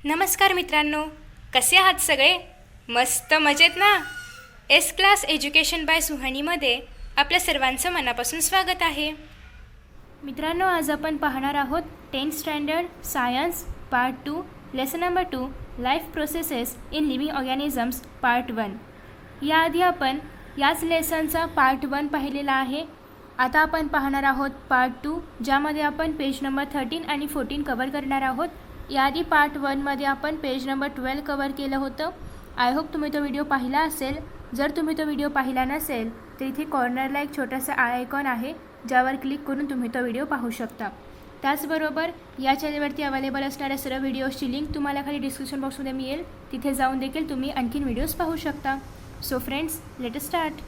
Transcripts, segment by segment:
नमस्कार मित्रांनो, कसे आहात सगळे? मस्त मजेत ना? एस क्लास एज्युकेशन बाय सुहानीमध्ये आपल्या सर्वांचं मनापासून स्वागत आहे. मित्रांनो, आज आपण पाहणार आहोत 10th standard science part 2 lesson number 2 life processes in living organisms part 1. याआधी आपण याच लेसनचा पार्ट 1 पाहिलेला आहे. आता आपण पाहणार आहोत पार्ट 2, ज्यामध्ये आपण पेज नंबर 13 आणि 14 कवर करणार आहोत. याआधी पार्ट 1मध्ये आपण पेज नंबर 12 कवर केलं होतं. आय होप तुम्ही तो व्हिडिओ पाहिला असेल. जर तुम्ही तो व्हिडिओ पाहिला नसेल तर इथे कॉर्नरला एक छोटासा आय आयकॉन आहे, ज्यावर क्लिक करून तुम्ही तो व्हिडिओ पाहू शकता. त्याचबरोबर या चॅनलवरती अवेलेबल असणाऱ्या सर्व व्हिडिओजची लिंक तुम्हाला खाली डिस्क्रिप्शन बॉक्समध्ये मिळेल. तिथे जाऊन देखील तुम्ही आणखीन व्हिडिओज पाहू शकता. So friends, let us start.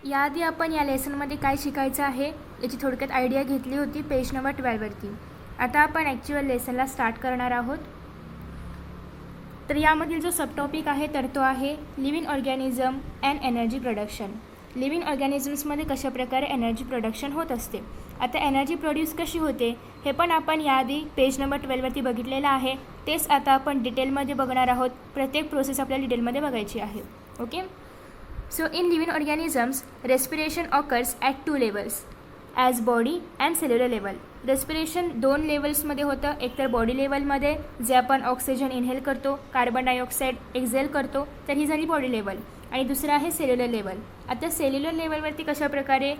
याआधी आपण या लेसनमध्ये काय शिकायचं आहे याची थोडक्यात आयडिया घेतली होती पेज नंबर 12वरती. आता आपण ॲक्च्युअल लेसनला स्टार्ट करणार आहोत. तर यामधील जो सबटॉपिक आहे तर तो आहे living organism and energy production. Living ऑर्गॅनिझम्समध्ये कशाप्रकारे एनर्जी प्रोडक्शन होत असते. आता एनर्जी प्रोड्यूस कशी होते हे पण आपण याआधी पेज नंबर 12वरती बघितलेलं आहे. तेच आता आपण डिटेलमध्ये बघणार आहोत. प्रत्येक प्रोसेस आपल्याला डिटेलमध्ये बघायची आहे. Okay. So in living organisms, respiration occurs at 2 levels, as body and cellular level. Respiration 2 लेवल्समध्ये होतं. एक तर बॉडी लेवलमध्ये जे आपण ऑक्सिजन इनहेल करतो, कार्बन डायऑक्साईड एक्झेल करतो, तर ही झाली बॉडी लेवल. आणि दुसरं आहे सेल्युलर लेवल. आता सेल्युलर लेवलवरती कशाप्रकारे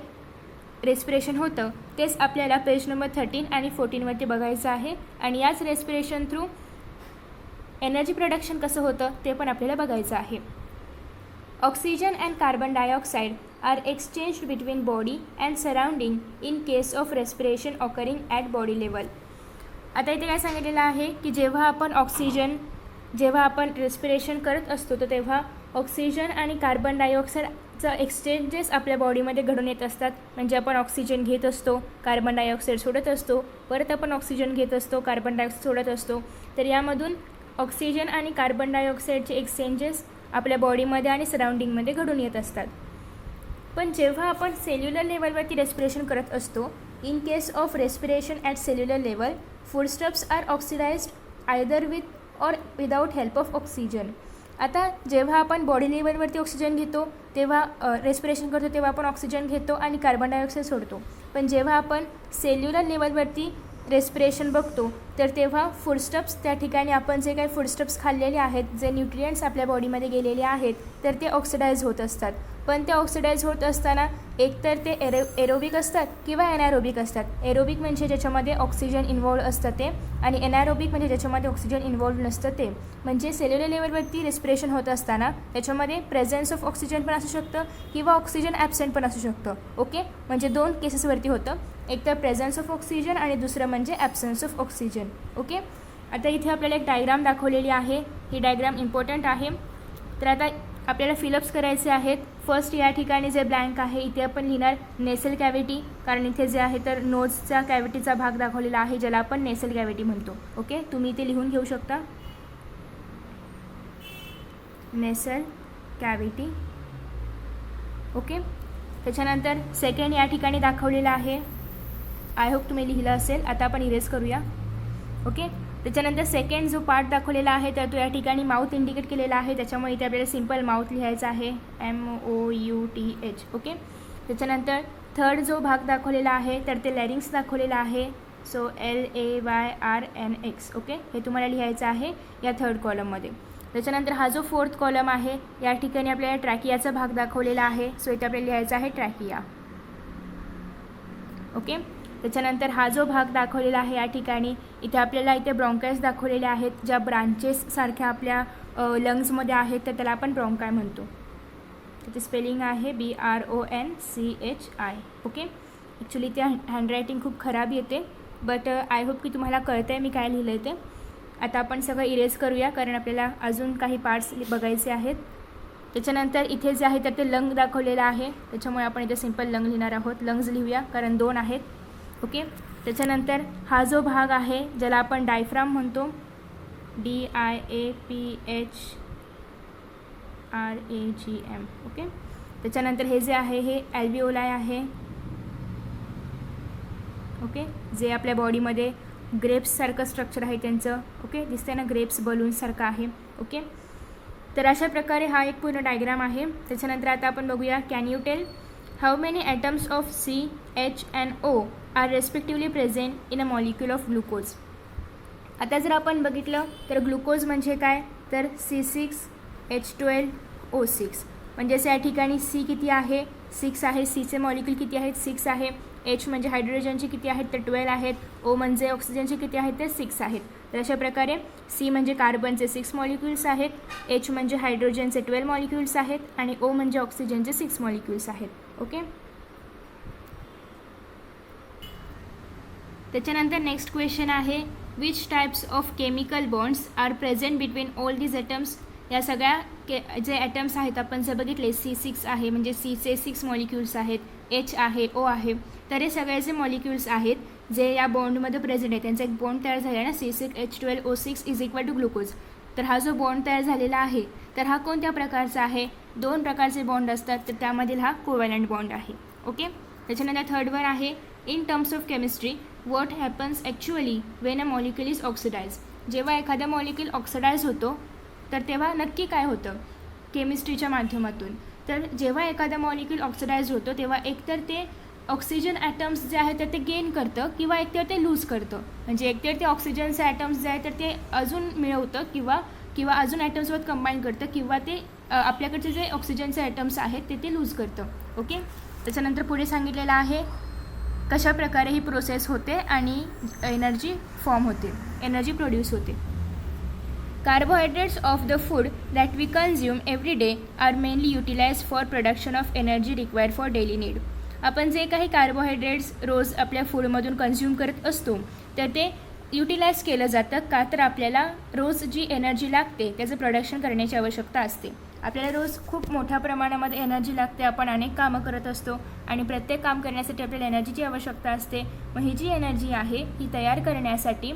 रेस्पिरेशन होतं तेच आपल्याला पेज नंबर 13 आणि 14वरती बघायचं आहे. आणि याच रेस्पिरेशन थ्रू एनर्जी प्रोडक्शन कसं होतं ते पण आपल्याला बघायचं आहे. Oxygen and carbon dioxide are exchanged between body and surrounding in case of respiration occurring at body level. आता इथे काय सांगितलेलं आहे की जेव्हा आपण रेस्पिरेशन करत असतो तर तेव्हा ऑक्सिजन आणि कार्बन डायऑक्साईडचा एक्सचेंजेस आपल्या बॉडीमध्ये घडून येत असतात. म्हणजे आपण ऑक्सिजन घेत असतो, कार्बन डायऑक्साईड सोडत असतो, परत आपण ऑक्सिजन घेत असतो, कार्बन डायऑक्साईड सोडत असतो. तर यामधून ऑक्सिजन आणि कार्बन डायऑक्साईडचे एक्सचेंजेस आपल्या बॉडीमध्ये आणि सराउंडिंगमध्ये घडून येत असतात. पण जेव्हा आपण सेल्युलर लेवलवरती रेस्पिरेशन करत असतो, in case of respiration at cellular level, foodstuffs are oxidised either with or without help of oxygen. आता जेव्हा आपण बॉडी लेवलवरती ऑक्सिजन घेतो तेव्हा रेस्पिरेशन करतो तेव्हा आपण ऑक्सिजन घेतो आणि कार्बन डायऑक्साईड सोडतो. पण जेव्हा आपण सेल्युलर लेवलवरती रेस्पिरेशन बघतो तर तेव्हा फूडस्टफ्स, त्या ठिकाणी आपण जे काही फूडस्टफ्स खाल्लेले आहेत, जे न्यूट्रियंट्स आपल्या बॉडीमध्ये गेलेले आहेत तर ते ऑक्सिडाइज होत असतात. पण ते ऑक्सिडाइज होत असताना एकतर ते एरोबिक असतात किंवा एनारोबिक असतात. एरोबिक म्हणजे ज्याच्यामध्ये ऑक्सिजन इन्व्हॉल्व असतं ते, आणि एनारोबिक म्हणजे ज्याच्यामध्ये ऑक्सिजन इन्व्हॉल्व नसतं ते. म्हणजे सेल्युलर लेवलवरती रेस्पिरेशन होत असताना त्याच्यामध्ये प्रेझेन्स ऑफ ऑक्सिजन पण असू शकतं किंवा ऑक्सिजन ॲब्सेंट पण असू शकतं. ओके. म्हणजे 2 केसेसवरती होतं. एक तर प्रेझेन्स ऑफ ऑक्सिजन आणि दुसरं म्हणजे ॲब्सेन्स ऑफ ऑक्सिजन. ओके. आता इथे आपल्याला एक डायग्राम दाखवलेली आहे. ही डायग्राम इम्पॉर्टंट आहे. तर आता आपल्याला फिलअप्स करायचे आहेत. फर्स्ट या ठिकाणी जे ब्लँक आहे इथे आपण लिहिणार नेसल कॅव्हिटी, कारण इथे जे आहे तर नोजचा कॅव्हिटीचा भाग दाखवलेला आहे ज्याला आपण नेसल कॅव्हिटी म्हणतो. ओके. तुम्ही इथे लिहून घेऊ शकता नेसल कॅव्हिटी. ओके. त्याच्यानंतर सेकंड या ठिकाणी दाखवलेला आहे. आय होप तुम्ही लिहिलं असेल. आता आपण इरेज करूया. ओके. त्याच्यानंतर सेकंड जो पार्ट दाखवलेला आहे तर तो या ठिकाणी माउथ इंडिकेट केलेला आहे, त्याच्यामुळे इथे आपल्याला सिम्पल माउथ लिहायचा आहे, MOUTH. ओके. त्याच्यानंतर थर्ड जो भाग दाखवलेला आहे तर ते लॅरिंग्स दाखवलेला आहे. So LAYRNX. ओके. हे तुम्हाला लिहायचं आहे या थर्ड कॉलममध्ये. त्याच्यानंतर हा जो फोर्थ कॉलम आहे या ठिकाणी आपल्याला ट्रॅकियाचा भाग दाखवलेला आहे. सो इथे आपल्याला लिहायचा आहे ट्रॅकिया. ओके. त्याच्यानंतर हा जो भाग दाखवलेला आहे या ठिकाणी इथे आपल्याला इथे ब्रॉन्कायस दाखवलेले आहेत, ज्या ब्रांचेस सारख्या आपल्या लंग्समध्ये आहेत तर त्याला आपण ब्रॉन्काय म्हणतो. त्याची स्पेलिंग आहे BRONCHI. ओके. ॲक्च्युली ते हँडरायटिंग खूप खराब येते, बट आय होप की तुम्हाला कळतं आहे मी काय लिहिलं आहे ते. आता आपण सगळं इरेज करूया कारण आपल्याला अजून काही पार्ट्स बघायचे आहेत. त्याच्यानंतर इथे जे आहे तर ते लंग दाखवलेलं आहे, त्याच्यामुळे आपण इथे सिम्पल लंग लिहिणार आहोत. लंग्स लिहूया कारण 2 आहेत. ओके. त्याच्यानंतर हा जो भाग आहे ज्याला आपण डायफ्राम म्हणतो, DIAPHRAGM. ओके. त्याच्यानंतर हे जे आहे हे ॲल्व्हिओलाय आहे. ओके, जे आपल्या बॉडीमध्ये ग्रेप्ससारखं स्ट्रक्चर आहे त्यांचं. ओके, दिसतंय ना, ग्रेप्स बलून्ससारखं आहे. ओके, तर अशा प्रकारे हा एक पूर्ण डायग्राम आहे. त्याच्यानंतर आता आपण बघूया, can you tell how many atoms of CH and O are respectively present in a molecule of glucose. आता जर आपण बघितलं तर ग्लुकोज म्हणजे काय, तर C6H12O6. म्हणजेच या ठिकाणी C किती आहे, 6 आहे. Cचे मॉलिक्यूल किती आहेत, 6 आहे. H म्हणजे हायड्रोजनचे किती आहेत, तर 12 आहेत. O म्हणजे ऑक्सिजनचे किती आहेत, तर 6 आहेत. तर अशा प्रकारे C म्हणजे कार्बनचे 6 मॉलिक्युल्स आहेत, H म्हणजे हायड्रोजनचे 12 मॉलिक्युल्स आहेत आणि O म्हणजे ऑक्सिजनचे 6 मॉलिक्युल्स आहेत. ओके, त्याच्यानंतर नेक्स्ट क्वेश्चन आहे, which types of chemical bonds are present between all these atoms. या सगळ्या जे ॲटम्स आहेत आपण जर बघितले, C6 आहे म्हणजे Cचे 6 मॉलिक्युल्स आहेत, H आहे, O आहे. तर हे सगळे जे मॉलिक्युल्स आहेत जे या बॉन्डमध्ये प्रेझेंट आहे, त्यांचा एक बॉन्ड तयार झाला आहे ना, C6H12O6 is equal to glucose. तर हा जो बॉन्ड तयार झालेला आहे तर हा कोणत्या प्रकारचा आहे, 2 प्रकारचे बॉन्ड असतात, तर त्यामधील हा कोव्हॅलंट बॉन्ड आहे. ओके, त्याच्यानंतर थर्डवर आहे, in terms of chemistry what happens actually when a molecule is oxidise. जेव्हा एखादा मॉलिक्यूल ऑक्सिडाइज होतो तर तेव्हा नक्की काय होतं केमिस्ट्रीच्या माध्यमातून. तर जेव्हा एखादा मॉलिक्यूल ऑक्सिडाइज होतो तेव्हा एकतर ते ऑक्सिजन ॲटम्स जे आहेत तर ते गेन करतं किंवा एकतर ते लूज करतं. म्हणजे एकतर ते ऑक्सिजनचे ॲटम्स जे आहेत तर ते अजून मिळवतं किंवा अजून ॲटम्ससोबत कंबाईन करतं किंवा ते आपल्याकडचे जे ऑक्सिजनचे ॲटम्स आहेत ते लूज करतं. ओके, त्याच्यानंतर पुढे सांगितलेलं आहे कशा प्रकारे ही प्रोसेस होते आणि एनर्जी फॉर्म होते, एनर्जी प्रोड्यूस होते. Carbohydrates of the food that we consume every day are mainly utilized for production of energy required for daily need. आपण जे काही कार्बोहायड्रेट्स रोज आपल्या फूडमधून कन्झ्युम करत असतो तर ते युटिलाइज केलं जातं का, तर आपल्याला रोज जी एनर्जी लागते त्याचं प्रोडक्शन करण्याची आवश्यकता असते. आपल्याला रोज खूप मोठ्या प्रमाणामध्ये एनर्जी लागते, आपण अनेक कामं करत असतो आणि प्रत्येक काम करण्यासाठी आपल्याला एनर्जीची आवश्यकता असते. मग ही जी एनर्जी आहे ही तयार करण्यासाठी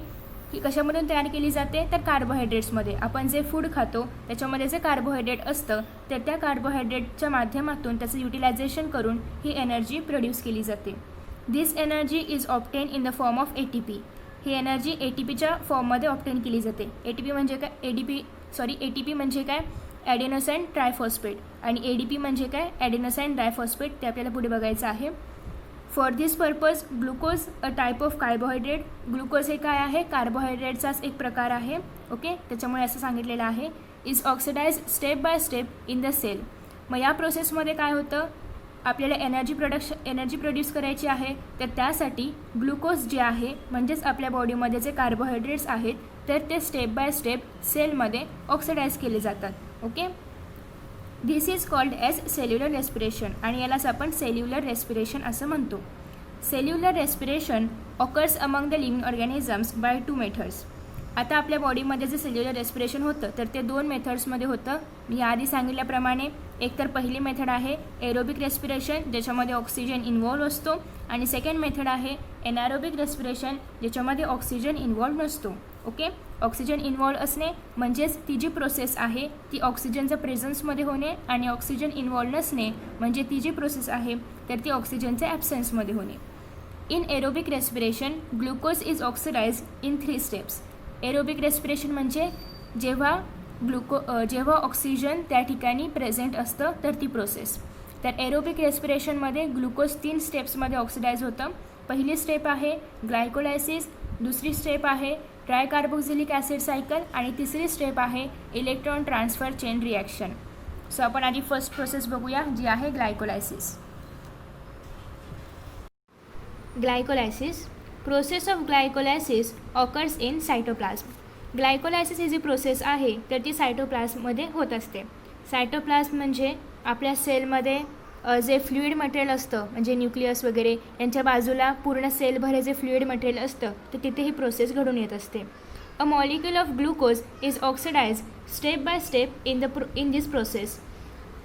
ही कशामधून तयार केली जाते, तर कार्बोहायड्रेट्समध्ये. आपण जे फूड खातो त्याच्यामध्ये जे कार्बोहायड्रेट असतं तर त्या कार्बोहायड्रेटच्या माध्यमातून त्याचं युटिलायझेशन करून ही एनर्जी प्रोड्यूस केली जाते. This energy is obtained in the form of ATP. ही एनर्जी ATPच्या फॉर्ममध्ये ऑप्टेन केली जाते. ATP म्हणजे काय, ATP म्हणजे काय, ॲडेनोसाईन ट्रायफॉस्फेट, आणि ADP म्हणजे काय, ॲडेनोसाईन डायफॉस्फेट. ते आपल्याला पुढे बघायचं आहे. For this purpose glucose a type of carbohydrate. Glucose हे काय आहे, कार्बोहायड्रेटचाच एक प्रकार आहे. ओके, त्याच्यामुळे असं सांगितलेलं आहे, is oxidise step by step in the cell. मग या प्रोसेसमध्ये काय होतं, आपल्याला एनर्जी प्रोड्यूस करायची आहे, तर त्यासाठी ग्लुकोज जे आहे म्हणजेच आपल्या बॉडीमध्ये जे कार्बोहायड्रेट्स आहेत तर ते स्टेप बाय स्टेप सेलमध्ये ऑक्सिडाइज केले जातात. Okay, this is called as cellular respiration, आणि यालाच आपण सेल्युलर रेस्पिरेशन असं म्हणतो. Cellular respiration occurs among the living organisms by 2 methods. आता आपल्या बॉडीमध्ये जे सेल्युलर रेस्पिरेशन होतं तर ते 2 मेथड्समध्ये होतं. मी आधी सांगितल्याप्रमाणे एक तर पहिली मेथड आहे एरोबिक रेस्पिरेशन, ज्याच्यामध्ये ऑक्सिजन इन्व्हॉल्व असतो, आणि सेकंड मेथड आहे एनारोबिक रेस्पिरेशन, ज्याच्यामध्ये ऑक्सिजन इन्व्हॉल्व नसतो. ओके, ऑक्सिजन इन्व्हॉल्व असणे म्हणजेच ती जी प्रोसेस आहे ती ऑक्सिजनच्या प्रेझन्समध्ये होणे, आणि ऑक्सिजन इन्व्हॉल्व नसणे म्हणजे ती जी प्रोसेस आहे तर ती ऑक्सिजनच्या ॲब्सेन्समध्ये होणे. In aerobic respiration glucose is oxidise in 3 steps. Aerobic respiration म्हणजे जेव्हा ऑक्सिजन त्या ठिकाणी प्रेझेंट असतं तर ती प्रोसेस. तर एरोबिक रेस्पिरेशनमध्ये ग्लुकोज 3 स्टेप्समध्ये ऑक्सिडाइज होतं. पहिली स्टेप आहे ग्लायकोलायसिस, दुसरी स्टेप आहे ट्रायकार्बोक्सिलिक ॲसिड सायकल, आणि तिसरी स्टेप आहे electron transfer chain reaction. So आपण आधी फर्स्ट प्रोसेस बघूया जी आहे glycolysis. Glycolysis, process of glycolysis occurs in cytoplasm. Glycolysis ही जी प्रोसेस आहे तर ती सायटोप्लाझ्ममध्ये होत असते. सायटोप्लाझ्म म्हणजे आपल्या सेलमध्ये जे फ्लुईड मटेरियल असतं म्हणजे न्यूक्लियस वगैरे यांच्या बाजूला पूर्ण सेलभर जे फ्लुईड मटेरियल असतं तर तिथे ही प्रोसेस घडून येत असते. अ molecule of glucose is oxidise step by step in this process.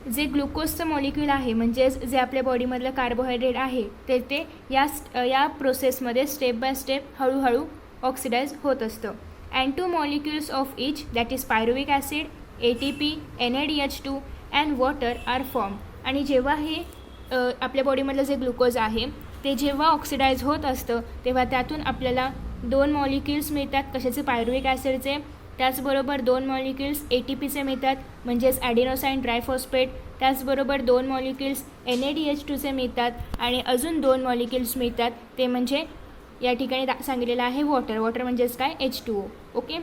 जे ग्लुकोजचं मॉलिक्यूल आहे म्हणजेच जे आपल्या बॉडीमधलं कार्बोहायड्रेट आहे ते या प्रोसेसमध्ये स्टेप बाय स्टेप हळूहळू ऑक्सिडाइज होत असतं. And 2 molecules of each that is pyruvic acid, ATP, NADH2 and water are form. आणि जेव्हा हे आपल्या बॉडीमधलं जे ग्लुकोज आहे ते जेव्हा ऑक्सिडाईज होत असतं तेव्हा त्यातून आपल्याला 2 मॉलिक्युल्स मिळतात कशाचे, पायरुविक ॲसिडचे. त्याचबरोबर 2 मॉलिक्युल्स ATPचे मिळतात म्हणजेच ॲडेनोसाईन ट्रायफॉस्फेट. त्याचबरोबर 2 मॉलिक्युल्स NADH2चे मिळतात आणि अजून 2 मॉलिक्युल्स मिळतात ते म्हणजे या ठिकाणी सांगितलेलं आहे वॉटर. वॉटर म्हणजेच काय, H2O. ओके.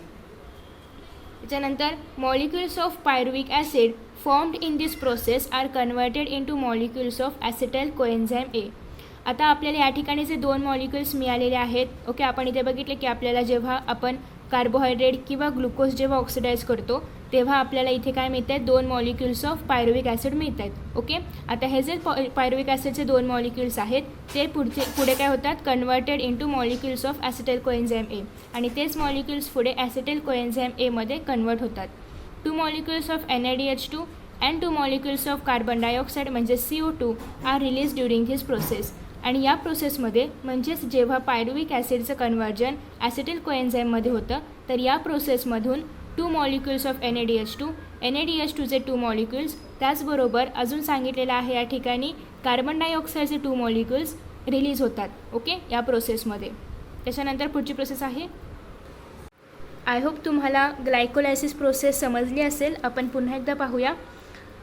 त्याच्यानंतर molecules of pyruvic acid formed in this process are converted into molecules of acetyl coenzyme A. आता आपल्याला या ठिकाणी जे 2 मॉलिक्युल्स मिळालेले आहेत, ओके, आपण इथे बघितले की आपल्याला जेव्हा आपण कार्बोहायड्रेट किंवा ग्लुकोज जेव्हा ऑक्सिडाईज करतो तेव्हा आपल्याला इथे काय मिळत आहेत, 2 मॉलिक्युल्स ऑफ पायरुविक ॲसिड मिळत आहेत. ओके. आता हे जे पायरुविक ॲसिडचे 2 मॉलिक्युल्स आहेत ते पुढे काय होतात, converted into molecules of acetyl coenzyme ए आणि तेच मॉलिक्युल्स पुढे ॲसिटाइल कोएन्झाइम एमध्ये कन्वर्ट होतात. 2 molecules of NADH2 and 2 molecules of carbon dioxide म्हणजे CO2 R release during this process. आणि या प्रोसेसमध्ये म्हणजेच जेव्हा पायरुविक ॲसिडचं कन्व्हर्जन ॲसिटाइल कोएन्झाइममध्ये होतं तर या प्रोसेसमधून 2 मॉलिक्युल्स ऑफ NADH2चे 2 मॉलिक्युल्स, त्याचबरोबर अजून सांगितलेलं आहे या ठिकाणी कार्बन डायऑक्साईडचे 2 मॉलिक्युल्स रिलीज होतात. ओके, या प्रोसेसमध्ये. त्याच्यानंतर पुढची प्रोसेस आहे. आय होप तुम्हाला ग्लायकोलायसिस प्रोसेस समजली असेल. आपण पुन्हा एकदा पाहूया.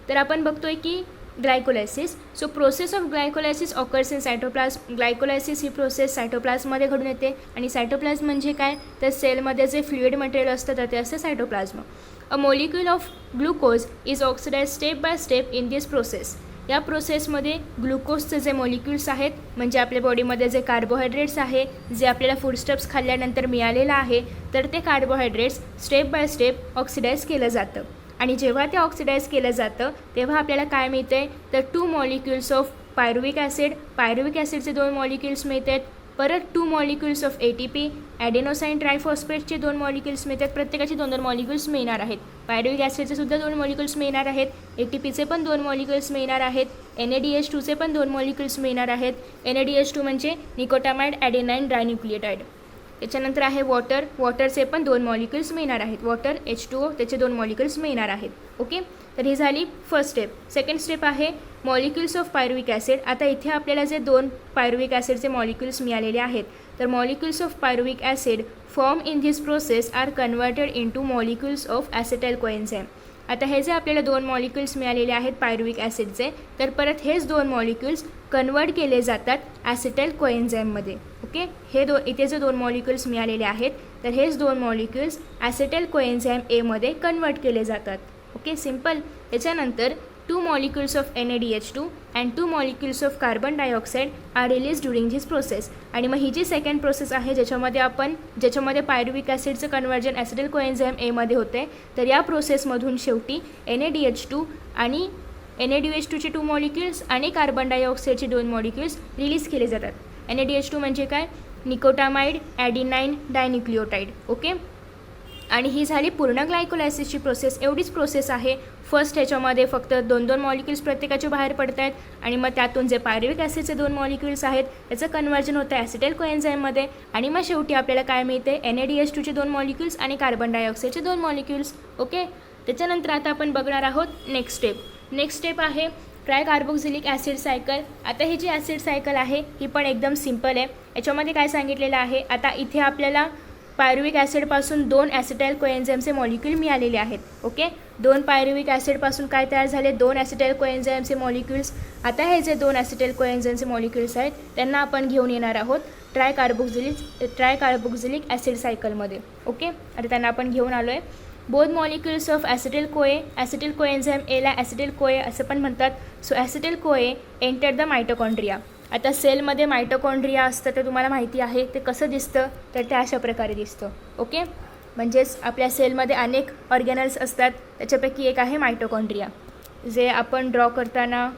तर आपण बघतोय की glycolysis. So process of glycolysis occurs in cytoplasm. Glycolysis ही प्रोसेस सायटोप्लाझ्ममध्ये घडून येते आणि सायटोप्लाझ्म म्हणजे काय, तर सेलमध्ये जे फ्लुइड मटेरियल असतं तर ते असतं cytoplasm. A molecule of glucose is oxidise step by step in this process. या प्रोसेसमध्ये ग्लुकोजचे जे मॉलिक्युल्स आहेत म्हणजे आपल्या बॉडीमध्ये जे कार्बोहायड्रेट्स आहे जे आपल्याला फूडस्टफ्स खाल्ल्यानंतर मिळालेलं आहे तर ते carbohydrates step by step oxidise केलं जातं आणि जेव्हा ते ऑक्सिडाईज केलं जातं तेव्हा आपल्याला काय मिळते, तर 2 molecules of pyruvic acid, pyruvic ॲसिडचे 2 मॉलिक्युल्स मिळतात. परत 2 मॉलिक्युल्स ऑफ ATP, ॲडेनोसाईन ट्रायफॉस्फेटचे 2 मॉलिक्युल्स मिळतात. प्रत्येकाचे 2-2 मॉलिक्युल्स मिळणार आहेत. पायरुविक ॲसिडचे सुद्धा 2 मॉलिक्युल्स मिळणार आहेत. ATPचे पण 2 मॉलिक्युल्स मिळणार आहेत. NADH2चे पण 2 मॉलिक्युल्स मिळणार आहेत. NADH2 म्हणजे निकोटामाइड ॲडेनाईन डायन्यूक्लियोटाइड. त्याच्यानंतर आहे वॉटर. वॉटरचे पण 2 मॉलिक्युल्स मिळणार आहेत. वॉटर H2O त्याचे 2 मॉलिक्युल्स मिळणार आहेत. ओके. तर ही झाली फर्स्ट स्टेप. सेकंड स्टेप आहे मॉलिक्युल्स ऑफ पायरुविक ॲसिड. आता इथे आपल्याला जे 2 पायरुविक ॲसिडचे मॉलिक्युल्स मिळालेले आहेत तर molecules of pyruvic acid form in this process are converted into molecules of acetyl coenzyme. आता हे जे आपल्याला 2 मॉलिक्युल्स मिळालेले आहेत पायरुविक ॲसिडचे तर परत हेच 2 मॉलिक्युल्स कन्वर्ट केले जातात ॲसिटाइल कोएन्झाइममध्ये. ओके. इथे जे 2 मॉलिक्युल्स मिळालेले आहेत तर हेच 2 मॉलिक्युल्स ॲसिटाइल कोएन्झाइम एमध्ये कन्वर्ट केले जातात. Okay, simple. त्याच्यानंतर 2 molecules of NADH2 and 2 molecules of carbon dioxide R release during this process. आणि मग ही जी सेकंड प्रोसेस आहे ज्याच्यामध्ये पायरुविक ॲसिडचं कन्व्हर्जन ॲसिटाइल कोएन्झाइम एमध्ये होते तर या प्रोसेसमधून शेवटी NADH2 आणि NADH2चे 2 मॉलिक्युल्स आणि कार्बन डायऑक्साईडचे 2 मॉलिक्युल्स रिलीज केले जातात. NADH2 म्हणजे काय, निकोटामाइड ॲडेनाईन डायन्यूक्लियोटाइड. ओके. आणि ही झाली पूर्ण ग्लायकोलायसिसची प्रोसेस. एवढीच प्रोसेस आहे. फर्स्ट ह्याच्यामध्ये फक्त 2-2 मॉलिक्युल्स प्रत्येकाचे बाहेर पडत आहेत आणि मग त्यातून जे पायरुविक ॲसिडचे 2 मॉलिक्युल्स आहेत त्याचं कन्व्हर्जन होतं ॲसिटाइल कोएन्झाइममध्ये आणि मग शेवटी आपल्याला काय मिळते, NADH2चे 2 मॉलिक्युल्स आणि कार्बन डायऑक्साईडचे 2 मॉलिक्युल्स. ओके. त्याच्यानंतर आता आपण बघणार आहोत नेक्स्ट स्टेप. नेक्स्ट स्टेप आहे ट्रायकार्बोक्झिलिक ॲसिड सायकल. आता ही जी ॲसिड सायकल आहे ही पण एकदम सिम्पल आहे. याच्यामध्ये काय सांगितलेलं आहे, आता इथे आपल्याला पायरुविक ॲसिडपासून 2 ॲसिटाइल कोएन्झाइमचे मॉलिक्यूल मिळालेले आहेत. ओके. 2 पायरुविक ॲसिडपासून काय तयार झाले, 2 ॲसिटाइल कोएन्झाइमचे मॉलिक्युल्स. आता हे जे 2 ॲसिटाइल कोएन्झाइमचे मॉलिक्युल्स आहेत त्यांना आपण घेऊन येणार आहोत ट्रायकार्बोक्झिलिक ॲसिड सायकलमध्ये. ओके. आता त्यांना आपण घेऊन आलो आहे. बोथ मॉलिक्युल्स ऑफ ॲसिटाइल कोएन्झाइम एला ॲसिटाइल कोए असं पण म्हणतात. सो ॲसिटाइल कोए एंटर द मायटोकॉन्ड्रिया. आता सेलमध्ये मायटोकॉन्ड्रिया असतं ते तुम्हाला माहिती आहे. ते कसं दिसतं तर ते अशा प्रकारे दिसतं. ओके. म्हणजेच आपल्या सेलमध्ये अनेक ऑर्गॅनल्स असतात त्याच्यापैकी एक आहे मायटोकॉन्ड्रिया, जे आपण ड्रॉ करताना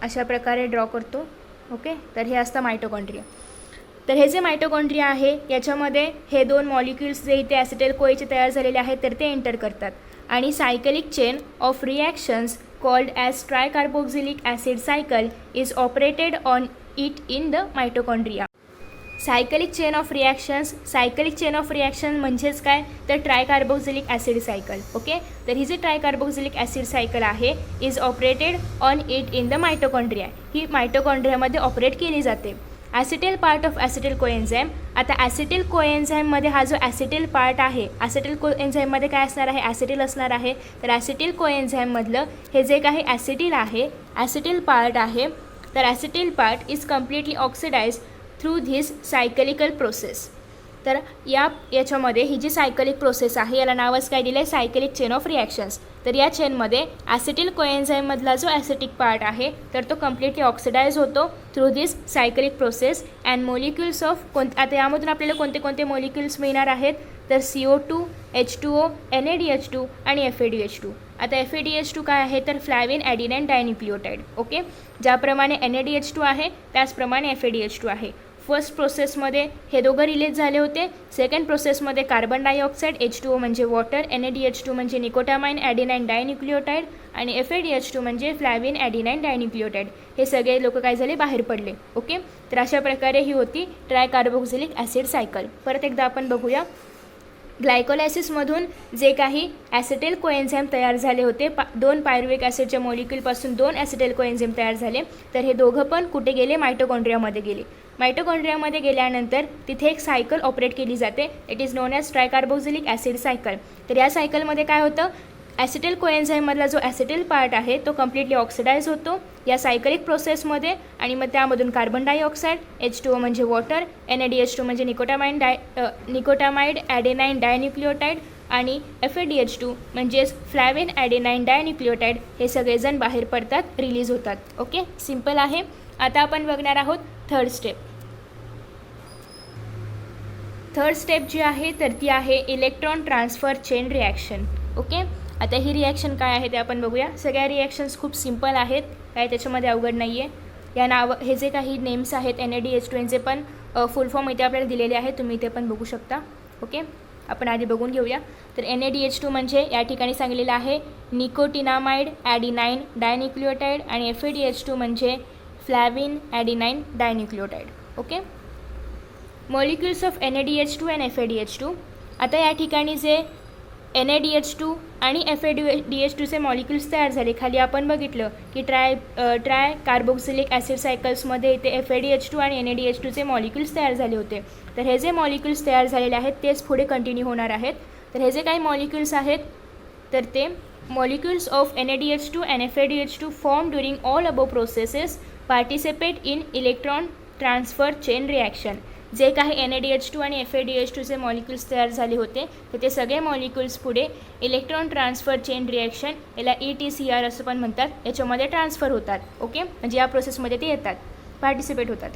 अशा प्रकारे ड्रॉ करतो. ओके. तर हे असतं मायटोकॉन्ड्रिया. तर हे जे मायटोकॉन्ड्रिया आहे याच्यामध्ये हे 2 मॉलिक्युल्स जे इथे ॲसिटाइल कोएचे तयार झालेले आहेत तर ते एंटर करतात आणि cyclic chain of reactions called as tricarboxylic acid cycle is operated on it in the mitochondria. Cyclic chain of reaction म्हणजेच काय, तर ट्रायकार्बोक्सिलिक ॲसिड सायकल. ओके, तर ही जी ट्रायकार्बोक्सिलिक ॲसिड सायकल आहे is operated on it in the mitochondria. ही मायटोकॉन्ड्रियामध्ये operate केली जाते. Acetyl part of acetyl coenzyme. आता ॲसिटिल कोएन्झाईममध्ये हा जो ॲसिटिल पार्ट आहे, ॲसिटिल कोएन्झाईममध्ये काय असणार आहे, ॲसिटिल असणार आहे. तर ॲसिटिल कोएन्झाईममधलं हे जे काही ॲसिटिल पार्ट आहे, तर acetyl part is completely oxidise through this cyclical process. तर याच्यामध्ये ही जी सायकलिक प्रोसेस आहे याला नावच काय दिलं आहे, सायकलिक चेन ऑफ रिॲक्शन्स. तर या चेनमध्ये ॲसिटिल कोएन्झाईममधला जो ॲसिटिक पार्ट आहे तर तो कम्प्लिटली ऑक्सिडाइज होतो through this cyclic process. And molecules of आता यामधून आपल्याला कोणते कोणते मॉलिक्युल्स मिळणार आहेत, तर CO2, H2O, NADH2 आणि FADH2. आता FADH2 काय आहे, तर फ्लॅविन ॲडिनाइन डायन्यूक्लियोटाइड. ओके, ज्याप्रमाणे NADH2 आहे त्याचप्रमाणे FADH2 आहे. फर्स्ट प्रोसेसमध्ये हे दोघं रिलीज झाले होते. सेकंड प्रोसेसमध्ये कार्बन डायऑक्साईड, H2O म्हणजे वॉटर, NADH2 म्हणजे निकोटामाइन ॲडिनाइन डायन्यूक्लियोटाइड आणि FADH2 म्हणजे फ्लॅविन ॲडिनाइन डायन्यूक्लियोटाइड. हे सगळे लोक काय झाले, बाहेर पडले. ओके, तर अशा प्रकारे ही होती ट्रायकार्बोक्सिलिक ॲसिड सायकल. परत एकदा आपण बघूया. ग्लायकोलायसिसमधून जे काही ॲसिटिल कोएन्झाईम तयार झाले होते, 2 पायरुविक ॲसिडच्या मॉलिक्यूलपासून 2 ॲसिटिल कोएन्झाईम तयार झाले. तर हे दोघं पण कुठे गेले, मायटोकॉन्ड्रियामध्ये गेले. मायटोकॉन्ड्रियामध्ये गेल्यानंतर तिथे एक सायकल ऑपरेट केली जाते. It is known as tricarboxylic acid cycle. तर या सायकलमध्ये काय होतं, ॲसिटिल कोएन्झाईममधला जो ॲसिटिल पार्ट आहे तो कम्प्लिटली ऑक्सिडाइज होतो या सायकलिक प्रोसेसमध्ये आणि मग त्यामधून कार्बन डायऑक्साईड, H2O म्हणजे वॉटर, NADH2 म्हणजे निकोटामाइड ॲडेनाइन डायन्यूक्लियोटाइड आणि FADH2 म्हणजेच फ्लॅविन ॲडेनाइन डायन्यूक्लियोटाइड हे सगळेजण बाहेर पडतात, रिलीज होतात. ओके, सिम्पल आहे. आता आपण बघणार आहोत थर्ड स्टेप जी आहे तर ती आहे electron transfer chain reaction. Okay, आता ही रिॲक्शन काय आहे ते आपण बघूया. सगळ्या रिॲक्शन्स खूप सिम्पल आहेत, काय त्याच्यामध्ये अवघड नाही आहे. हे जे काही नेम्स आहेत NADH2 यांचे पण फुल फॉर्म इथे आपल्याला दिलेले आहेत, तुम्ही इथे पण बघू शकता. ओके, आपण आधी बघून घेऊया. तर NADH2 म्हणजे या ठिकाणी सांगितलेलं आहे निकोटिनामाइड ॲडिनाइन डायन्यूक्लियोटाइड आणि FADH2 म्हणजे flavin adenine dinucleotide. Okay, molecules of NADH2 and FADH2. आता या ठिकाणी जे NADH2 आणि FADH2चे मॉलिक्युल्स तयार झाले, खाली आपण बघितलं की ट्राय कार्बोक्सिलिक ॲसिड सायकल्समध्ये इथे FADH2 आणि NADH2चे मॉलिक्युल्स तयार झाले होते. तर हे जे मॉलिक्युल्स तयार झालेले आहेत तेच पुढे कंटिन्यू होणार आहेत. तर हे जे काही मॉलिक्युल्स आहेत तर ते molecules of NADH2 and FADH2 form during all above processes participate in electron transfer chain reaction. जे काही NADH2 आणि FADH2चे मॉलिक्युल्स तयार झाले होते तर ते सगळे मॉलिक्युल्स पुढे इलेक्ट्रॉन ट्रान्सफर चेन रिॲक्शन, याला ETCR असं पण म्हणतात, याच्यामध्ये ट्रान्सफर होतात. ओके, म्हणजे या प्रोसेसमध्ये ते येतात, पार्टिसिपेट होतात.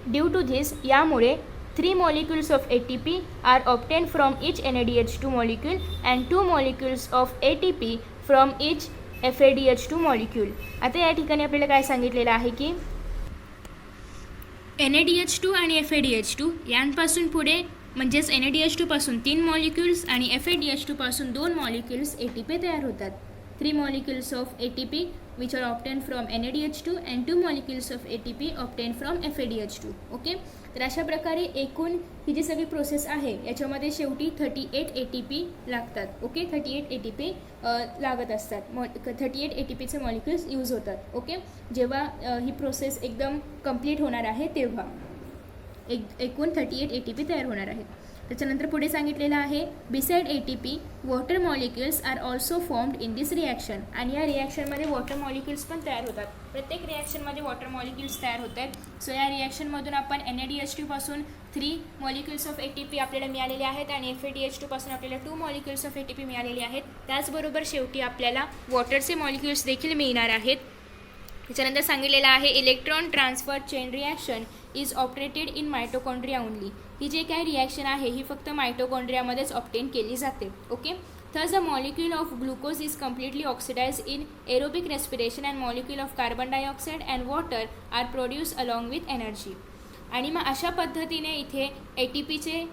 ड्यू टू धिस, यामुळे 3 molecules of ATP are obtained from each NADH2 molecule and 2 molecules of ATP from each FADH2 molecule. आता या ठिकाणी आपल्याला काय सांगितलेलं आहे की NADH2 आणि FADH2 यांपासून पुढे म्हणजेच NADH2 पासून 3 मॉलिक्युल्स आणि FADH2 पासून 2 मॉलिक्युल्स ATP तयार होतात. 3 molecules of ATP which are obtained from NADH2 and 2 molecules of ATP obtained from FADH2. Okay, तर अशा प्रकारे एकूण ही जी सगळी प्रोसेस आहे याच्यामध्ये शेवटी 38 ATP लागतात. ओके, 38 ATP लागत असतात. 38 ATPचे मॉलिक्युल्स यूज होतात. ओके, जेव्हा ही प्रोसेस एकदम कंप्लीट होणार आहे तेव्हा एकूण 38 ATP तयार होणार आहेत. त्याच्यानंतर पुढे सांगितलेलं आहे beside ATP water molecules are also formed in this reaction. आणि या रिॲक्शनमध्ये वॉटर मॉलिक्युल्स पण तयार होतात. प्रत्येक रिॲक्शनमध्ये वॉटर मॉलिक्युल्स तयार होत आहेत. सो या रिॲक्शनमधून आपण NADH2 पासून 3 molecules ऑफ ATP आपल्याला मिळालेले आहेत आणि FADH2 पासून आपल्याला 2 molecules ऑफ ATP मिळालेले आहेत. त्याचबरोबर शेवटी आपल्याला वॉटरचे मॉलिक्युल्स देखील मिळणार आहेत. त्याच्यानंतर सांगितलेलं आहे electron transfer chain reaction is operated in mitochondria only. ही जे काही रिॲक्शन आहे ही फक्त मायटोकॉन्ड्रियामध्येच ऑप्टेन केली जाते. Okay, thus the molecule of glucose is completely oxidized in aerobic respiration and molecule of carbon dioxide and water are produced along with energy. आणि मग अशा पद्धतीने इथे ATPचे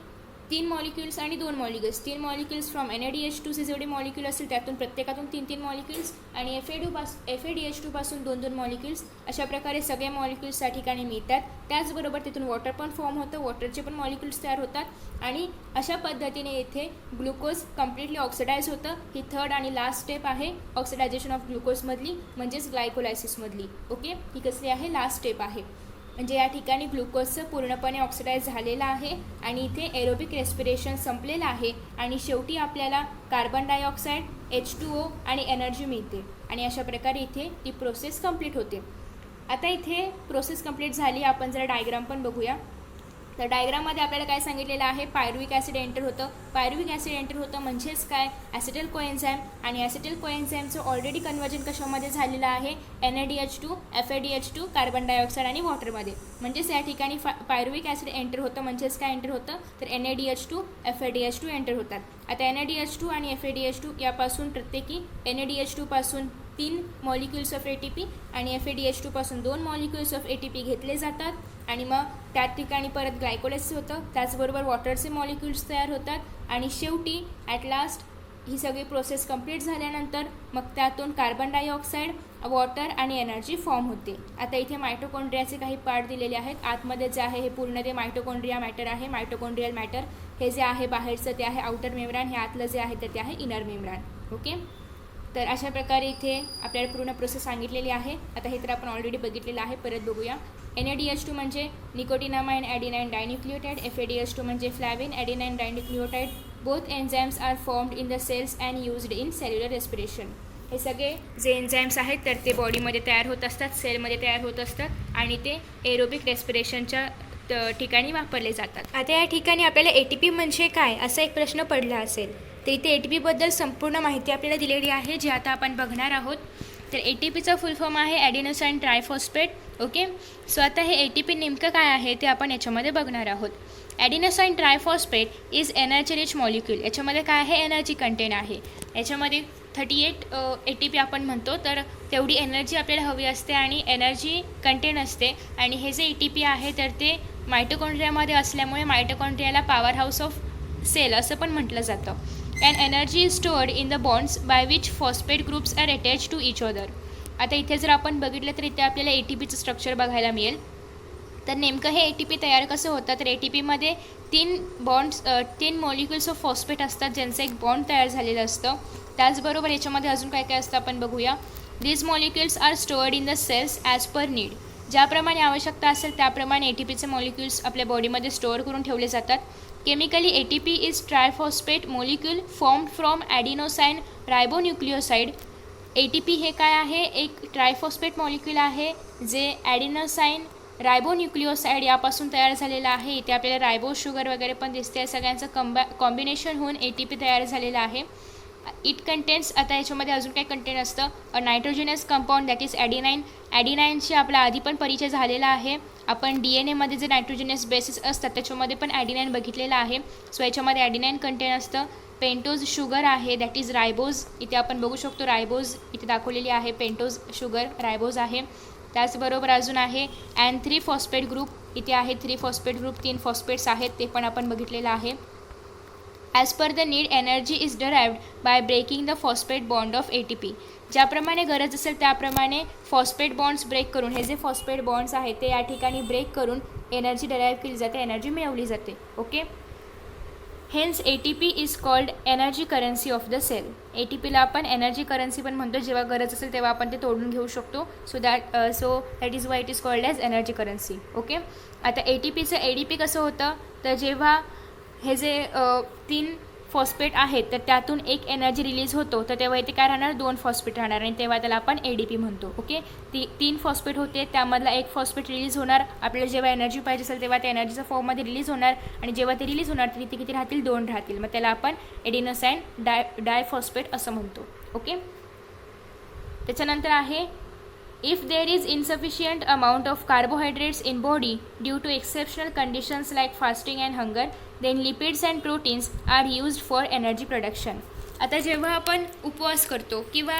3 मॉलिक्युल्स आणि 2 मॉलिक्युल्स, 3 मॉलिक्युल्स फ्रॉम NADH2 चे जेवढे मॉलिक्युल असतील त्यातून प्रत्येकातून 3-3 मॉलिक्युल्स आणि FADH2 पासून 2-2 मॉलिक्युल्स, अशा प्रकारे सगळे मॉलिक्युल्स त्या ठिकाणी मिळतात. त्याचबरोबर तिथून वॉटर पण फॉर्म होतं, वॉटरचे पण मॉलिक्युल्स तयार होतात आणि अशा पद्धतीने इथे ग्लुकोज कम्प्लिटली ऑक्सिडाइज होतं. ही थर्ड आणि लास्ट स्टेप आहे ऑक्सिडायझेशन ऑफ ग्लुकोजमधली, म्हणजेच ग्लायकोलायसिसमधली. ओके, ही कसली आहे? लास्ट स्टेप आहे. म्हणजे या ठिकाणी ग्लुकोजचं पूर्णपणे ऑक्सिडाइज झालेलं आहे आणि इथे एरोबिक रेस्पिरेशन संपलेलं आहे आणि शेवटी आपल्याला कार्बन डायऑक्साईड, H2O आणि एनर्जी मिळते आणि अशा प्रकारे इथे ती प्रोसेस कंप्लीट होते. आता इथे प्रोसेस कंप्लीट झाली. आपण जरा डायग्राम पण बघूया. तर डायग्राममध्ये आपल्याला काय सांगितलेलं आहे? पायरुविक ॲसिड एंटर होतं. पायरुविक ॲसिड एंटर होतं म्हणजेच काय? ॲसिटिल कोएन्झाईम, आणि ॲसिटिल कोएन्झाईमचं ऑलरेडी कन्वर्जन कशामध्ये झालेलं आहे? NADH2, FADH2, कार्बन डायऑक्साईड आणि वॉटरमध्ये. म्हणजेच या ठिकाणी पायरुविक ॲसिड एंटर होतं म्हणजेच काय एंटर होतं? तर NADH2, FADH2 एंटर होतात. आता NADH2 आणि FADH2 यापासून प्रत्येकी NADH2 पासून 3 मॉलिक्युल्स ऑफ ATP आणि FADH2 पासून 2 मॉलिक्युल्स ऑफ ATP घेतले जातात आणि मग त्या ठिकाणी परत ग्लायकोलायसिस होतं. त्याचबरोबर वॉटरचे मॉलिक्युल्स तयार होतात आणि शेवटी ॲट लास्ट ही सगळी प्रोसेस कंप्लीट झाल्यानंतर मग त्यातून कार्बन डायऑक्साईड, वॉटर आणि एनर्जी फॉर्म होते. आता इथे मायटोकॉन्ड्रियाचे काही पार्ट दिलेले आहेत. आतमध्ये जे आहे हे पूर्ण ते मायटोकॉन्ड्रिया मॅटर आहे, मायटोकॉन्ड्रियल मॅटर. हे जे आहे बाहेरचं ते आहे आउटर मेम्ब्रान, हे आतलं जे आहे तर ते आहे इनर मेम्ब्रान. ओके, तर अशा प्रकारे इथे आपल्याला पूर्ण प्रोसेस सांगितलेली आहे. आता हे तर आपण ऑलरेडी बघितलेलं आहे, परत बघूया. NADH2 म्हणजे निकोटिनामाइन ॲडिनाइन डायन्यूक्लियोटाइड, FADH2 म्हणजे flavin adenine dinucleotide. Both enzymes are formed in the cells and used in cellular respiration. हे सगळे जे एन्झाईम्स आहेत तर ते बॉडीमध्ये तयार होत असतात, सेलमध्ये तयार होत असतात आणि ते एरोबिक रेस्पिरेशनच्या ठिकाणी वापरले जातात. आता या ठिकाणी आपल्याला ATP म्हणजे काय असा एक प्रश्न पडला असेल, तर इथे ATPबद्दल संपूर्ण माहिती आपल्याला दिलेली आहे जी आता आपण बघणार आहोत. तर ATPचा फुल फॉर्म आहे ॲडिनोसाइन ट्रायफॉस्फेट. ओके, सो आता हे ATP नेमकं काय आहे ते आपण याच्यामध्ये बघणार आहोत. Adenosine triphosphate is energy rich molecule. याच्यामध्ये काय आहे? एनर्जी कंटेन आहे. याच्यामध्ये 38 ATP आपण म्हणतो, तर तेवढी एनर्जी आपल्याला हवी असते आणि एनर्जी कंटेन असते. आणि हे जे ATP आहे तर ते मायटोकॉन्ड्रियामध्ये असल्यामुळे मायटोकॉन्ड्रियाला पॉवर हाऊस ऑफ सेल असं पण म्हटलं जातं. And energy is stored in the bonds by which phosphate groups are attach to each other. आता इथे जर आपण बघितलं तर इथे आपल्याला ATPचं स्ट्रक्चर बघायला मिळेल. तर नेमकं हे ATP तयार कसं होतं? तर ATPमध्ये 3 मॉलिक्युल्स ऑफ फॉस्फेट असतात ज्यांचं एक बॉन्ड तयार झालेलं असतं. त्याचबरोबर याच्यामध्ये अजून काय काय असतं आपण बघूया. These molecules are stored in the cells as per need. ज्याप्रमाणे आवश्यकता असेल त्याप्रमाणे ATPचे मॉलिक्युल्स आपल्या बॉडीमध्ये स्टोअर करून ठेवले जातात. Chemically ATP is triphosphate molecule formed from adenosine ribonucleoside. ATP हे काय आहे? एक ट्रायफॉस्फेट मॉलिक्यूल आहे जे ॲडिनोसाइन रायबोन्यूक्लियोसाइड यापासून तयार झालेलं आहे. इथे आपल्याला रायबो शुगर वगैरे पण दिसते. सगळ्यांचं कॉम्बिनेशन होऊन ATP तयार झालेलं आहे. इट कंटेन्स, आता याच्यामध्ये अजून काय कंटेंट असतं? अ नायट्रोजनस कंपाऊंड दॅट इज ॲडिनाइन. ॲडिनाइनशी आपला आधी पण परिचय झालेला आहे. आपण DNA जे नायट्रोजनस बेसिस असतात त्याच्यामध्ये पण ॲडिनाइन बघितलेलं आहे. सो याच्यामध्ये ॲडिनाइन कंटेंट असतं. पेंटोज शुगर आहे दॅट इज रायबोज. इथे आपण बघू शकतो रायबोज इथे दाखवलेली आहे. पेंटोज शुगर रायबोज आहे. त्याचबरोबर अजून आहे अँड 3 फॉस्फेट ग्रुप. इथे आहे 3 फॉस्फेट ग्रुप, 3 फॉस्फेट्स आहेत ते पण आपण बघितलेलं आहे. As per the need energy is derived by breaking the phosphate bond of ATP. ज्याप्रमाणे गरज असेल त्याप्रमाणे फॉस्फेट बॉन्ड्स ब्रेक करून, हे जे फॉस्फेट बॉन्ड्स आहेत ते या ठिकाणी ब्रेक करून एनर्जी डराईव्ह केली जाते, एनर्जी मिळवली जाते. Okay, hence ATP is called energy currency of the cell. ATPला आपण एनर्जी करन्सी पण म्हणतो. जेव्हा गरज असेल तेव्हा आपण ते तोडून घेऊ शकतो. So that is why it is called as energy currency. Okay, आता ATPचं ADP कसं होतं? तर जेव्हा हे जे 3 फॉस्फेट आहेत तर त्यातून एक एनर्जी रिलीज होतो तर तेव्हा इथे काय राहणार? 2 फॉस्फेट राहणार आणि तेव्हा त्याला आपण ADP म्हणतो. ओके, 3 फॉस्फेट होते त्यामधला एक फॉस्फेट रिलीज होणार. आपल्याला जेव्हा एनर्जी पाहिजे असेल तेव्हा त्या एनर्जीच्या फॉर्ममध्ये रिलीज होणार आणि जेव्हा ते रिलीज होणार तर इथे किती राहतील? 2 राहतील. मग त्याला आपण ॲडिनोसाइन डायफॉस्फेट असं म्हणतो. ओके, त्याच्यानंतर आहे if there is insufficient amount of carbohydrates in body due to exceptional conditions like fasting and hunger, then lipids and proteins are used for energy production. आता जेव्हा आपण उपवास करतो किंवा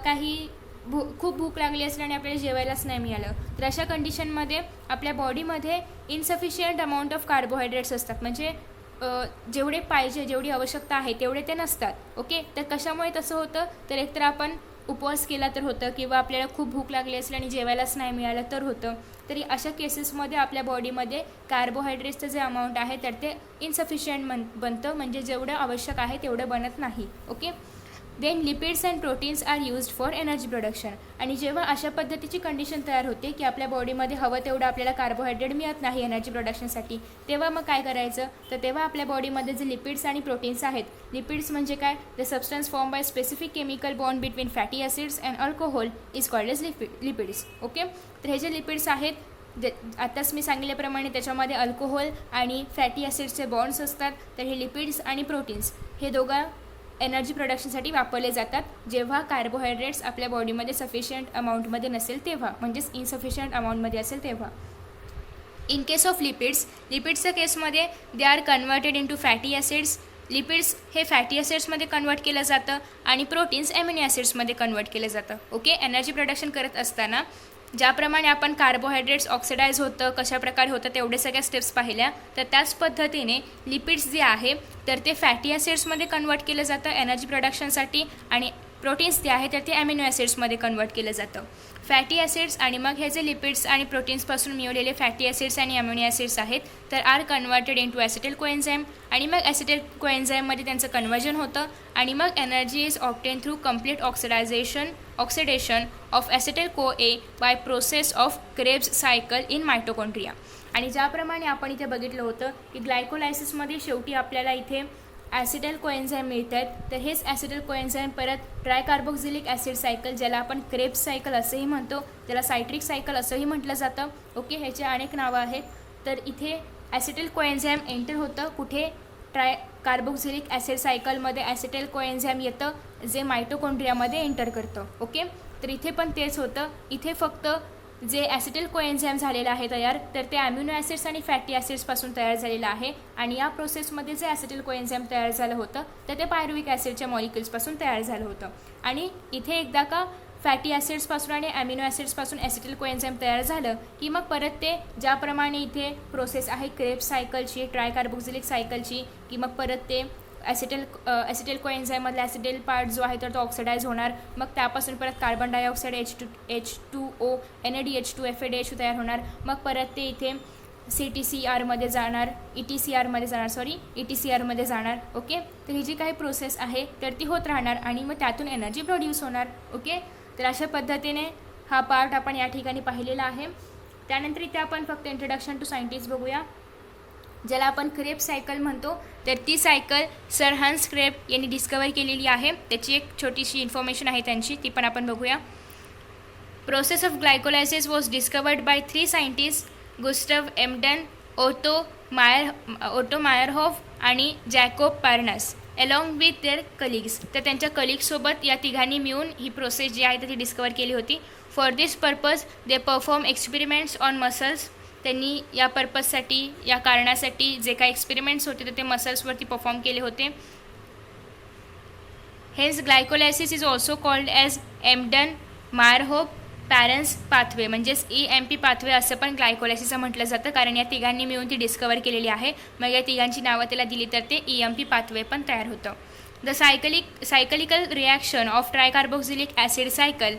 काही खूप भूक लागली असेल आणि आपल्याला जेवायलाच नाही मिळालं तर अशा कंडिशनमध्ये आपल्या बॉडीमध्ये इनसफिशियंट अमाऊंट ऑफ कार्बोहायड्रेट्स असतात. म्हणजे जेवढे पाहिजे, जेवढी आवश्यकता आहे तेवढे ते नसतात. ओके, तर कशामुळे तसं होतं, तर एकतर आपण उपवास केला तर होतं, किंवा आपल्याला खूप भूक लागली असली आणि जेवायलाच नाही मिळालं तर होतं. तरी अशा केसेसमध्ये आपल्या बॉडीमध्ये कार्बोहायड्रेट्सचं जे अमाऊंट आहे तर ते इनसफिशियंट बनतं, म्हणजे जेवढं आवश्यक आहे तेवढं बनत नाही. Okay, then lipids and proteins are used for energy production. आणि जेव्हा अशा पद्धतीची कंडिशन तयार होते की आपल्या बॉडीमध्ये हवं तेवढं आपल्याला कार्बोहायड्रेट मिळत नाही एनर्जी प्रोडक्शनसाठी, तेव्हा मग काय करायचं, तर तेव्हा आपल्या बॉडीमध्ये जे लिपिड्स आणि प्रोटीन्स आहेत, लिपिड्स म्हणजे काय, the substance form by specific chemical bond between fatty acids and alcohol is called as lipids. Okay, तर हे जे लिपिड्स आहेत, आताच मी सांगितल्याप्रमाणे त्याच्यामध्ये अल्कोहोल आणि फॅटी ॲसिड्सचे बॉन्ड्स असतात. तर हे लिपिड्स आणि प्रोटीन्स हे दोघं एनर्जी प्रोडक्शनसाठी वापरले जातात जेव्हा कार्बोहायड्रेट्स आपल्या बॉडीमध्ये सफिशियंट अमाऊंटमध्ये नसेल तेव्हा, म्हणजेच इनसफिशियंट अमाऊंटमध्ये असेल तेव्हा. इन केस ऑफ लिपिड्सच्या केसमध्ये they are converted into fatty acids. Lipids हे फॅटी ॲसिड्समध्ये कन्वर्ट केलं जातं आणि प्रोटीन्स ॲमिनो ॲसिड्समध्ये कन्वर्ट केलं जातं. ओके, एनर्जी प्रोडक्शन करत असताना ज्याप्रमाणे आपण कार्बोहायड्रेट्स ऑक्सिडाईज होतं, कशाप्रकारे होतं तेवढे सगळ्या स्टेप्स पाहिल्या, तर त्याच पद्धतीने लिपिड्स जे आहे तर ते फॅटी ॲसिड्समध्ये कन्वर्ट केलं जातं एनर्जी प्रोडक्शनसाठी, आणि प्रोटीन्स जे आहे तर ते ॲमिनो ॲसिड्समध्ये कन्वर्ट केलं जातं. फॅटी ॲसिड्स आणि मग हे जे लिपिड्स आणि प्रोटीन्सपासून मिळवलेले फॅटी ॲसिड्स आणि ॲमिनो ॲसिड्स आहेत तर are converted into acetyl coenzyme, आणि मग ॲसिटिल कोएन्झाईममध्ये त्यांचं कन्वर्जन होतं, आणि मग energy is obtained through complete oxidation of acetyl co A by process of Krebs cycle in mitochondria. आणि ज्याप्रमाणे आपण इथे बघितलं होतं की ग्लायकोलायसिसमध्ये शेवटी आपल्याला इथे ॲसिटाइल कोएन्झाईम मिळत आहेत, तर हेच ॲसिटाइल कोएन्झाईम परत ट्रायकार्बोक्झिलिक ॲसिड सायकल, ज्याला आपण क्रेब्स सायकल असंही म्हणतो, त्याला सायट्रिक सायकल असंही म्हटलं जातं. ओके, ह्याचे अनेक नावं आहेत. तर इथे ॲसिटाइल कोएन्झाईम एंटर होतं कुठे, ट्रायकार्बोक्झिलिक ॲसिड सायकलमध्ये ॲसिटाइल कोएन्झाईम येतं जे मायटोकॉन्ड्रियामध्ये एंटर करतं. ओके, तर इथे पण तेच होतं. इथे फक्त जे ॲसिटिल कोएन्झाईम झालेलं आहे तयार, तर ते ॲम्युनो ॲसिड्स आणि फॅटी ॲसिड्सपासून तयार झालेलं आहे, आणि या प्रोसेसमध्ये जे ॲसिटिल कोएन्झाईम तयार झालं होतं तर ते पायरुविक ॲसिडच्या मॉलिक्युल्सपासून तयार झालं होतं. आणि इथे एकदा का फॅटी ॲसिड्सपासून आणि ॲमिनो ॲसिड्सपासून ॲसिटिल कोएन्झाईम तयार झालं की मग परत ते ज्याप्रमाणे इथे प्रोसेस आहे क्रेब्स सायकलची, ट्रायकार्बोक्झिलिक सायकलची, की मग परत ते ॲसिटिल कोएन्झाईममधला ॲसिटिल पार्ट जो आहे तर तो ऑक्सिडाईज होणार, मग त्यापासून परत कार्बन डायऑक्साईड H2O NADH2FADH तयार होणार, मग परत ते इथे ETCRमध्ये जाणार. ओके, तर ही जी काही प्रोसेस आहे तर ती होत राहणार आणि मग त्यातून एनर्जी प्रोड्यूस होणार. ओके, तर अशा पद्धतीने हा पार्ट आपण या ठिकाणी पाहिलेला आहे. त्यानंतर इथे आपण फक्त इंट्रोडक्शन टू सायंटिस्ट बघूया, ज्याला आपण क्रेब्स सायकल म्हणतो. तर ती सायकल सर हन्स क्रेब यांनी डिस्कवर केलेली आहे. त्याची एक छोटीशी इन्फॉर्मेशन आहे त्यांची, ती पण आपण बघूया. Process of glycolysis was discovered by 3 scientist, Gustav Embden, Otto Meyerhof आणि Jakob Parnas, along with their colleagues. तर त्यांच्या कलिग्ससोबत या तिघांनी मिळून ही प्रोसेस जी आहे ती डिस्कवर केली होती. For this purpose they perform experiments on muscles. त्यांनी या पर्पजसाठी, या कारणासाठी जे काही एक्सपेरिमेंट्स होते तर ते मसल्सवरती परफॉर्म केले होते. Hence glycolysis is also called as Embden Meyerhof Parnas pathway, म्हणजेच EMP पाथवे असं पण ग्लायकोलायसिसचं म्हटलं जातं, कारण या तिघांनी मिळून ती डिस्कवर केलेली आहे. मग या तिघांची नावं त्याला दिली तर ते EMP पाथवे पण तयार होतं. The cyclical reaction of tricarboxylic acid cycle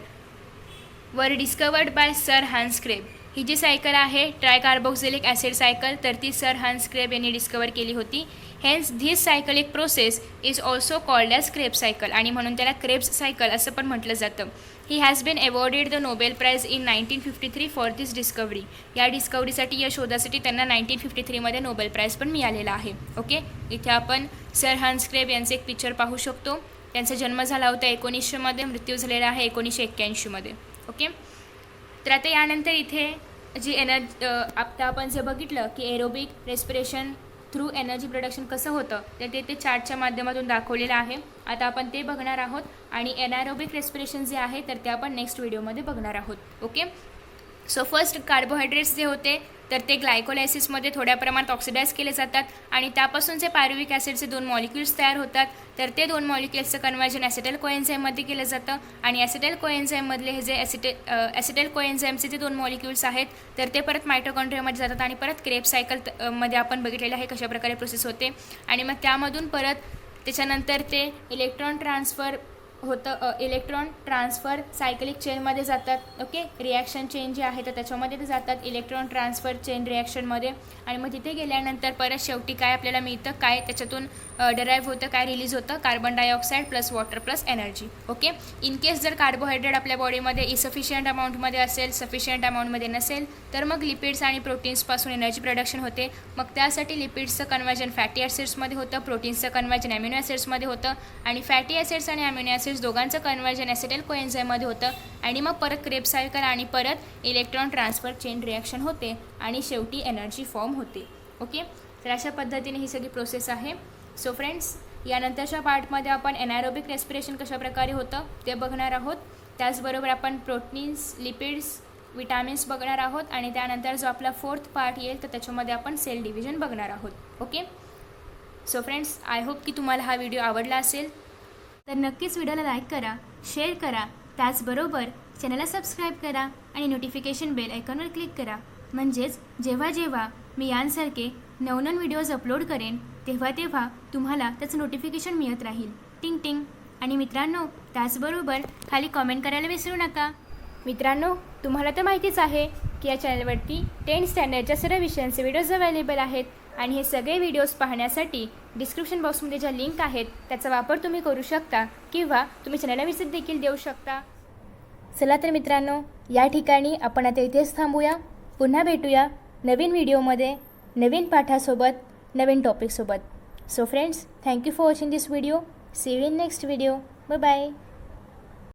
were discovered by sir Hans Krebs. ही जी सायकल आहे ट्रायकार्बोक्झिलिक ॲसिड सायकल, तर ती सर हन्स क्रेब यांनी डिस्कवर केली होती. Hence this cyclic process is also called as Kreb cycle, आणि म्हणून त्याला क्रेब्स सायकल असं पण म्हटलं जातं. He has been awarded the Nobel prize इन 1953 फॉर दिस डिस्कवरी. या डिस्कवरीसाठी, या शोधासाठी त्यांना 1953मध्ये नोबेल प्राइज पण मिळालेला आहे. ओके, इथे आपण सर हन्स क्रेब यांचे एक पिक्चर पाहू शकतो. त्यांचा जन्म झाला होता 1900मध्ये, मृत्यू झालेला आहे 1981मध्ये. ओके, तर आता यानंतर इथे जी आता आपण जे बघितलं की aerobic respiration through energy production कसं होतं तर ते चार्टच्या माध्यमातून दाखवलेलं आहे. आता आपण ते बघणार आहोत, आणि एनारोबिक रेस्पिरेशन जे आहे तर ते आपण नेक्स्ट व्हिडिओमध्ये बघणार आहोत. ओके, सो फर्स्ट कार्बोहायड्रेट्स जे होते तर ते ग्लायकोलायसिसमध्ये थोड्या प्रमाणात ऑक्सिडाईज केले जातात आणि त्यापासूनचे पायरुव्हिक ॲसिडचे 2 मॉलिक्युल्स तयार होतात. तर ते 2 मॉलिक्युल्सचं कन्व्हर्जन ॲसिटाइल कोएन्झाईममध्ये केलं जातं आणि ॲसिटाइल कोएन्झाईममधले हे जे ॲसिटाइल कोएन्झाईमचे जे 2 मॉलिक्युल्स आहेत तर ते परत मायटोकॉन्ड्रियामध्ये जातात आणि परत क्रेब सायकल मध्ये आपण बघितलेलं आहे कशा प्रकारे प्रोसेस होते. आणि मग त्यामधून परत त्याच्यानंतर ते इलेक्ट्रॉन ट्रान्सफर सायकलिक चेनमध्ये जातात. ओके, रिॲक्शन चेन जे आहे तर त्याच्यामध्ये ते जातात इलेक्ट्रॉन ट्रान्सफर चेन रिॲक्शनमध्ये. आणि मग तिथे गेल्यानंतर परत शेवटी काय आपल्याला मिळतं, काय त्याच्यातून डराईव्ह होतं, काय रिलीज होतं, carbon dioxide plus water plus energy. Okay, in case जर कार्बोहायड्रेट आपल्या बॉडीमध्ये इसफिशियंट अमाऊंटमध्ये असेल, सफिशियंट अमाऊंटमध्ये नसेल तर मग लिपिड्स आणि प्रोटीन्सपासून एनर्जी प्रोडक्शन होते. मग त्यासाठी लिपिड्सचं कन्व्हर्जन फॅटी ॲसिड्समध्ये होतं, प्रोटीन्सचं कन्व्हर्जन अमिनो ॲसिड्समध्ये होतं आणि फॅटी ॲसिड्स आणि अमिनो ॲसिड्स दोघांचं कन्व्हर्जन ॲसिटाइल कोएन्झाईममध्ये होतं. आणि मग परत क्रेब सायकल आणि परत इलेक्ट्रॉन ट्रान्सफर चेन रिॲक्शन होते आणि शेवटी एनर्जी फॉर्म होते. ओके, तर अशा पद्धतीने ही सगळी प्रोसेस आहे. सो फ्रेंड्स, यानंतरच्या पार्टमध्ये आपण एनारोबिक रेस्पिरेशन कशाप्रकारे होतं ते बघणार आहोत. त्याचबरोबर आपण प्रोटीन्स, लिपिड्स, विटॅमिन्स बघणार आहोत आणि त्यानंतर जो आपला 4th पार्ट येईल तर त्याच्यामध्ये आपण सेल डिव्हिजन बघणार आहोत. Okay, so friends, I hope की तुम्हाला हा व्हिडिओ आवडला असेल. तर नक्कीच व्हिडिओला लाईक करा, शेअर करा, त्याचबरोबर चॅनलला सबस्क्राईब करा आणि नोटिफिकेशन बेल आयकॉनवर क्लिक करा. म्हणजेच जेव्हा जेव्हा मी यांसारखे नवनवीन व्हिडिओज अपलोड करेन तेव्हा तुम्हाला त्याचं नोटिफिकेशन मिळत राहील. टिंग टिंग. आणि मित्रांनो, त्याचबरोबर खाली कॉमेंट करायला विसरू नका. मित्रांनो, तुम्हाला तर माहितीच आहे की या चॅनलवरती 10th स्टँडर्डच्या सर्व विषयांचे व्हिडिओज अवेलेबल आहेत आणि हे सगळे व्हिडिओज पाहण्यासाठी डिस्क्रिप्शन बॉक्समध्ये ज्या लिंक आहेत त्याचा वापर तुम्ही करू शकता किंवा तुम्ही चॅनलला विजिट देखील देऊ शकता. चला तर मित्रांनो, या ठिकाणी आपण आता इथेच थांबूया. पुन्हा भेटूया नवीन व्हिडिओमध्ये, नवीन पाठासोबत, नवीन टॉपिकसोबत. So friends, thank you for watching this video. See you in next video. Bye bye.